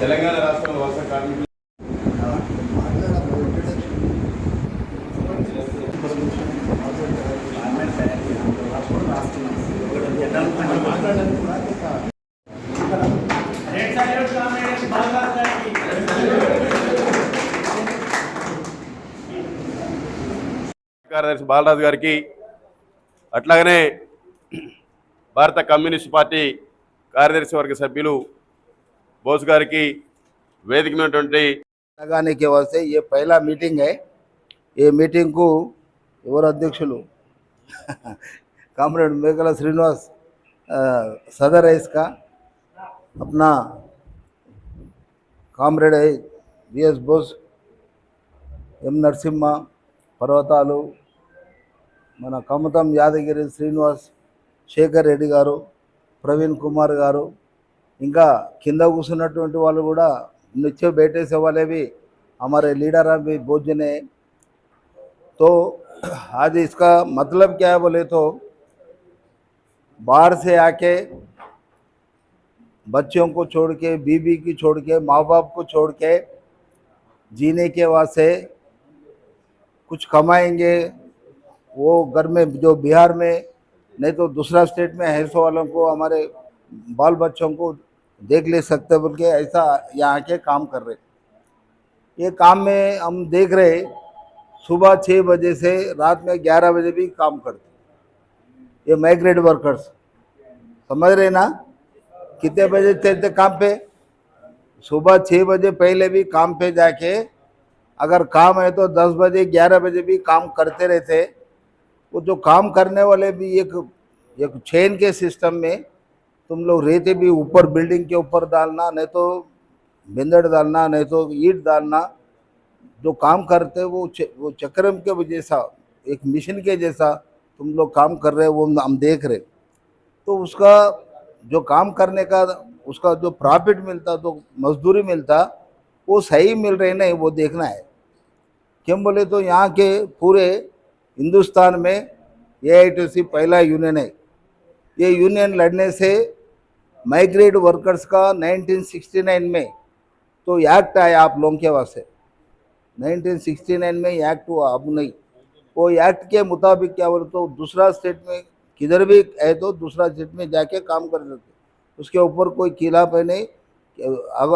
తెలంగాణ రాష్ట్రంలో వలస కార్మికులు కార్యదర్శి బాలరాజు గారికి అట్లాగనే భారత కమ్యూనిస్ట్ పార్టీ కార్యదర్శి వర్గ సభ్యులు बोस गारी की वेदिक में लगाने के वास्ते ये पहला मीटिंग है। ये मीटिंग को एवर अध्यक्षुलु कामरेड मेघला श्रीनिवास सदर है इसका। अपना कामरेड है बीएस बोस, एम नरसिम्हा पर्वतालु, मन कमतम यादगिरी श्रीनिवास, शेखर रेड्डी गारू, प्रवीण कुमार गारू, इंका किंद कूर्चुन्नटुवंटि वाळ्ळु कूडा नीचे बैठे वाले भी हमारे लीडर भी बहुत जने। तो आज इसका मतलब क्या है बोले तो बाहर से आके बच्चों को छोड़ के, बीबी की छोड़ के, माँ बाप को छोड़ के जीने के वास्ते कुछ कमाएंगे। वो घर में जो बिहार में नहीं तो दूसरा स्टेट में है सो वालों को हमारे बाल बच्चों को देख ले सकते बोल के ऐसा यहाँ के काम कर रहे। ये काम में हम देख रहे सुबह 6 बजे से रात में 11 बजे भी काम करते। ये माइग्रेट वर्कर्स समझ रहे ना, कितने बजे थे काम पे? सुबह 6 बजे पहले भी काम पे जाके अगर काम है तो 10 बजे 11 बजे भी काम करते रहते। वो जो काम करने वाले भी एक चेन के सिस्टम में तुम लोग रहते भी ऊपर बिल्डिंग के ऊपर डालना, नहीं तो बिंदड़ डालना, नहीं तो ईट डालना। जो काम करते वो चक्रम के जैसा एक मिशन के जैसा तुम लोग काम कर रहे हो, वो हम देख रहे। तो उसका जो काम करने का उसका जो प्रॉफिट मिलता, जो मजदूरी मिलता, वो सही मिल रहे नहीं वो देखना है। क्यों बोले तो यहाँ के पूरे हिंदुस्तान में AITC पहला यूनियन है। ये यूनियन लड़ने से माइग्रेट वर्कर्स का 1969 में तो एक्ट आया आप लोगों के वास्ते। 1969 में एक्ट हुआ, अब नहीं। वो एक्ट के मुताबिक क्या बोले तो दूसरा स्टेट में किधर भी है तो दूसरा स्टेट में जाके काम कर सकते, उसके ऊपर कोई खिलाफ है नहीं,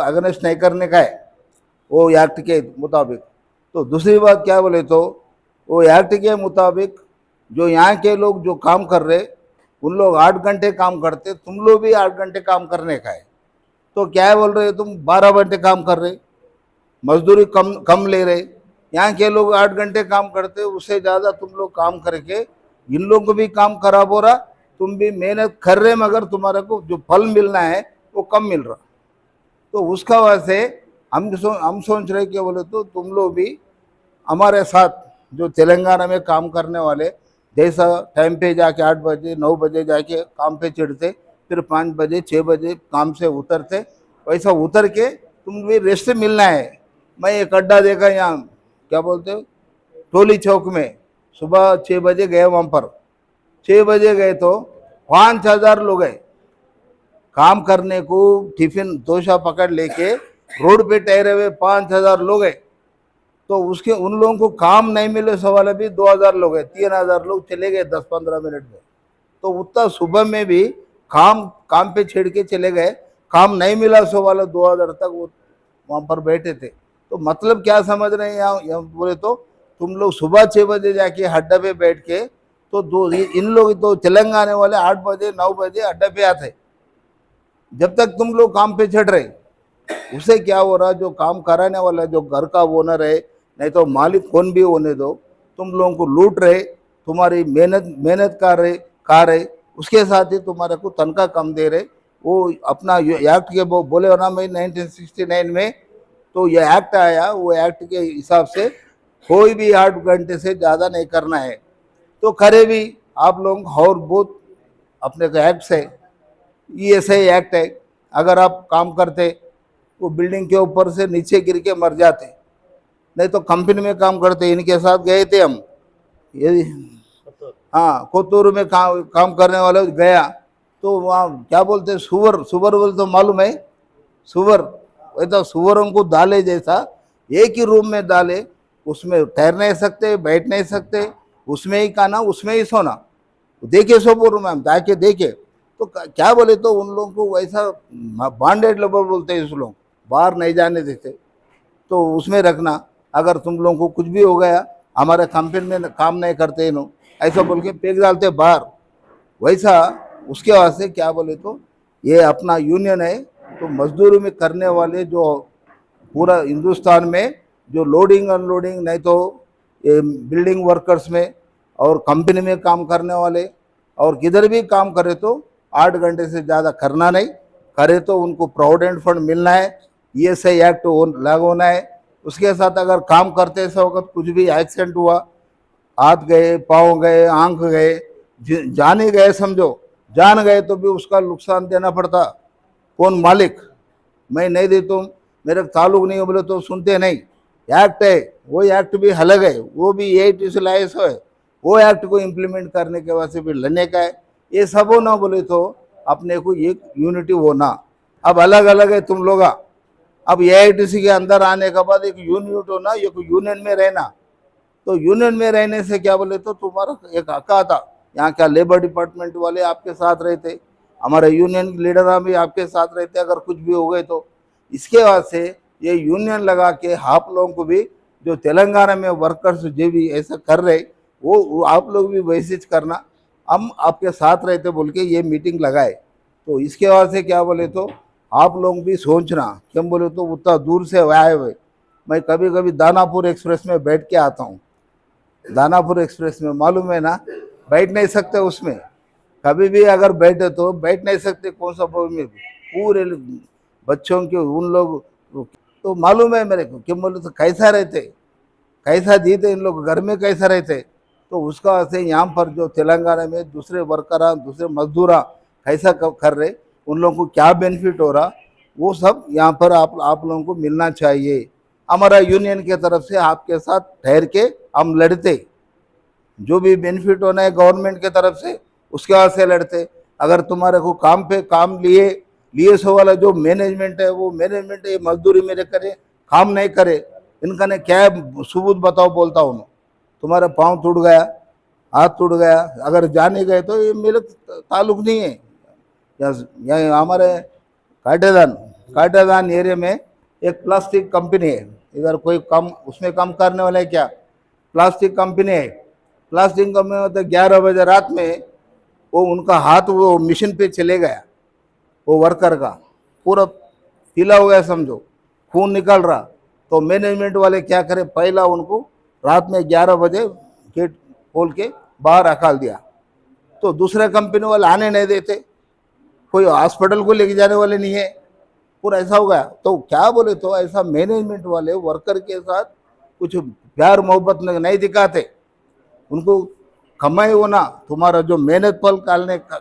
अगेंस्ट नहीं करने का है वो एक्ट के मुताबिक। तो दूसरी बात क्या बोले तो वो एक्ट के मुताबिक जो यहाँ के लोग जो काम कर रहे उन लोग 8 घंटे काम करते, तुम लोग भी 8 घंटे काम करने का है। तो क्या है बोल रहे तुम 12 घंटे काम कर रहे, मजदूरी कम ले रहे। यहाँ के लोग 8 घंटे काम करते, उससे ज़्यादा तुम लोग काम करके इन लोगों को भी काम खराब हो रहा, तुम भी मेहनत कर रहे मगर तुम्हारे को जो फल मिलना है वो कम मिल रहा। तो उसका वजह से हम सोच रहे कि बोले तो तुम लोग भी हमारे साथ जो तेलंगाना में काम करने वाले जैसा टाइम पे जाके 8 बजे 9 बजे जाके काम पे चढ़ते, फिर 5 बजे 6 बजे काम से उतरते, वैसा उतर के तुम भी रेस्ट मिलना है। मैं एक अड्डा देखा यहाँ क्या बोलते हो टोली चौक में, सुबह 6 बजे गए, वहाँ पर 6 बजे गए तो 5000 लोग गए काम करने को। टिफिन दोशा पकड़ लेके रोड पे ठहरे हुए 5000 लोग है। तो उसके उन लोगों को काम नहीं मिले सवाल भी 2000 लोग है, 3000 लोग चले गए 10-15 मिनट में। तो उतना सुबह में भी काम पे छेड़ के चले गए, काम नहीं मिला सवाल 2000 तक वो वहाँ पर बैठे थे। तो मतलब क्या समझ रहे हैं यहाँ बोले तो तुम लोग सुबह 6 बजे जाके अड्डा पे बैठ के तो इन लोग तो तेलंगाना वाले 8 बजे 9 बजे अड्डा पे आते। जब तक तुम लोग काम पे चढ़ रहे उसे क्या हो रहा, जो काम कराने वाला जो घर का ओनर है नहीं तो मालिक कौन भी होने दो, तुम लोगों को लूट रहे, तुम्हारी मेहनत कर रहे, उसके साथ ही तुम्हारे को तनख्वाह कम दे रहे। वो अपना एक्ट के वो बोले हो ना, मैं 1969 में तो ये एक्ट आया, वो एक्ट के हिसाब से कोई भी 8 घंटे से ज़्यादा नहीं करना है। तो करे भी आप लोग और बहुत अपने का एक्ट है, ESI एक्ट है। अगर आप काम करते वो बिल्डिंग के ऊपर से नीचे गिर के मर जाते, नहीं तो कंपनी में काम करते। इनके साथ गए थे हम, ये हाँ कोतूर में काम करने वाले गया तो वहाँ क्या बोलते सुवर बोलते तो मालूम है सुवर, वैसा सुअरों को डाले जैसा एक ही रूम में डाले, उसमें ठहर नहीं सकते, बैठ नहीं सकते, उसमें ही खाना उसमें ही सोना। देखे सो बोल रहा हूँ, जाके देखे तो क्या बोले तो उन लोगों को वैसा बॉन्डेड लेबर बोलते हैं, इस लोग बाहर नहीं जाने देते। तो उसमें रखना, अगर तुम लोगों को कुछ भी हो गया हमारे कंपनी में काम नहीं करते नो, ऐसा बोल के फेंक डालते बाहर। वैसा उसके वास्ते क्या बोले तो ये अपना यूनियन है, तो मजदूरी में करने वाले जो पूरा हिंदुस्तान में जो लोडिंग अनलोडिंग नहीं तो ये बिल्डिंग वर्कर्स में और कंपनी में काम करने वाले और किधर भी काम करे तो 8 घंटे से ज़्यादा करना नहीं, करे तो उनको प्रोविडेंट फंड मिलना है, ESI एक्ट लागू होना है। उसके साथ अगर काम करते ऐसा वक्त कुछ भी एक्सीडेंट हुआ, हाथ गए, पाँव गए, आंख गए, जान ही गए, समझो जान गए तो भी उसका नुकसान देना पड़ता। कौन मालिक? मैं नहीं देता हूँ, मेरे ताल्लुक नहीं बोले तो सुनते नहीं। एक्ट है, वो एक्ट भी अलग है, वो भी AIT से लाए सो है, वो एक्ट को इम्प्लीमेंट करने के वास्ते भी लड़ने का है। ये सब हो ना बोले तो अपने को एक यूनिटी होना। अब अलग अलग है तुम लोग, अब AITC के अंदर आने के बाद एक यूनिट होना, एक यूनियन में रहना। तो यूनियन में रहने से क्या बोले तो तुम्हारा एक हक आता, यहाँ क्या लेबर डिपार्टमेंट वाले आपके साथ रहते, हमारे यूनियन लीडर भी आपके साथ रहते अगर कुछ भी हो गए तो। इसके वास्ते ये यूनियन लगा के आप लोगों को भी, जो तेलंगाना में वर्कर्स जो भी ऐसा कर रहे वो आप लोग भी वैसे करना, हम आपके साथ रहते बोल के ये मीटिंग लगाए। तो इसके वास्ते क्या बोले तो आप लोग भी सोचना, क्यों बोले तो उतना दूर से आए हुए। मैं कभी कभी दानापुर एक्सप्रेस में बैठ के आता हूँ, दानापुर एक्सप्रेस में मालूम है ना, बैठ नहीं सकते उसमें, कभी भी अगर बैठे तो बैठ नहीं सकते, कौन सा बोल में पूरे बच्चों के उन लोग, तो मालूम है मेरे को, क्यों बोले तो कैसा रहते, कैसा जीते इन लोग, घर में कैसा रहते। तो उसका से यहाँ पर जो तेलंगाना में दूसरे वर्कर दूसरे मजदूर कैसा कर रहे, उन लोगों को क्या बेनिफिट हो रहा, वो सब यहाँ पर आप लोगों को मिलना चाहिए। हमारा यूनियन के तरफ से आपके साथ ठहर के हम लड़ते, जो भी बेनिफिट होना है गवर्नमेंट के तरफ से उसके बाद से लड़ते। अगर तुम्हारे को काम पे काम लिए सो वाला जो मैनेजमेंट है, वो मैनेजमेंट ये मजदूरी मेरे करे, काम नहीं करे, इनका ने क्या सबूत बताओ, बोलता हूँ तुम्हारा पाँव टूट गया, हाथ टूट गया, अगर जाने गए तो ये मेरे ताल्लुक नहीं है। यहाँ हमारे काटेदान एरिया में एक प्लास्टिक कंपनी है, इधर कोई काम उसमें काम करने वाला है क्या, प्लास्टिक कंपनी है। प्लास्टिक कंपनी में तो 11 बजे रात में वो उनका हाथ वो मशीन पे चले गया, वो वर्कर का पूरा पीला हो गया, समझो खून निकल रहा। तो मैनेजमेंट वाले क्या करे, पहला उनको रात में 11 बजे गेट खोल के बाहर रखा दिया, तो दूसरे कंपनी वाले आने नहीं देते, कोई हॉस्पिटल को लेके जाने वाले नहीं है, पूरा ऐसा हो गया। तो क्या बोले तो ऐसा मैनेजमेंट वाले वर्कर के साथ कुछ प्यार मोहब्बत नहीं दिखाते, उनको कमाई होना, तुम्हारा जो मेहनत फल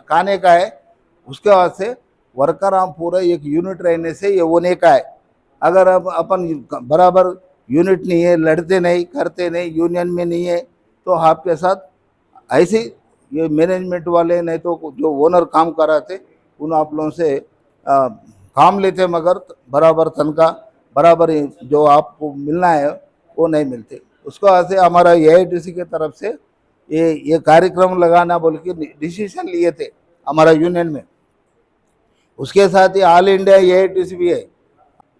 खाने का है उसके वास्ते वर्कर हम पूरा एक यूनिट रहने से ये होने का है। अगर अब अपन बराबर यूनिट नहीं है, लड़ते नहीं करते नहीं, यूनियन में नहीं है, तो आपके साथ ऐसे ये मैनेजमेंट वाले नहीं तो जो ओनर काम कराते उन आप लोगों से काम लेते, मगर बराबर तनख्वाह बराबर जो आपको मिलना है वो नहीं मिलते। उसको ऐसे हमारा AITC के तरफ से ये कार्यक्रम लगाना बोल के डिसीजन लिए थे हमारा यूनियन में। उसके साथ ही ऑल इंडिया AITC भी है,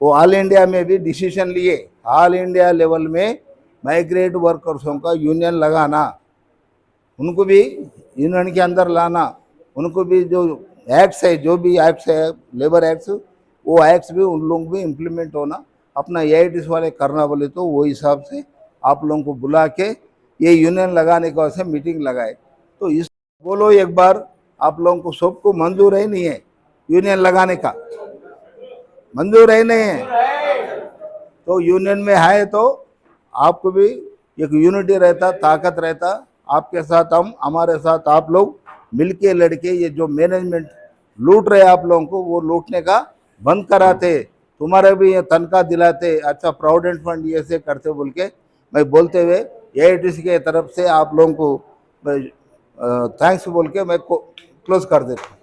वो ऑल इंडिया में भी डिसीजन लिए, ऑल इंडिया लेवल में माइग्रेट वर्कर्सों का यूनियन लगाना, उनको भी यूनियन के अंदर लाना, उनको भी जो एक्ट्स है, जो भी एक्ट्स है लेबर एक्ट्स, वो एक्ट्स भी उन लोगों भी इम्प्लीमेंट होना, अपना AITC वाले करना बोले तो वो हिसाब से आप लोगों को बुला के ये यूनियन लगाने का वैसे मीटिंग लगाए। तो इस बोलो एक बार, आप लोगों को सबको मंजूर है नहीं है यूनियन लगाने का, मंजूर है नहीं है, तो यूनियन में है तो आपको भी एक यूनिटी रहता, ताकत रहता, आपके साथ हम, हमारे साथ आप लोग मिलके लड़के ये जो मैनेजमेंट लूट रहे आप लोगों को, वो लूटने का बंद कराते, तुम्हारे भी ये तनख्वाह दिलाते, अच्छा प्रोविडेंट फंड ये से करते बोल के मैं बोलते हुए AITC के तरफ से आप लोगों को थैंक्स बोल के मैं क्लोज कर देता हूँ।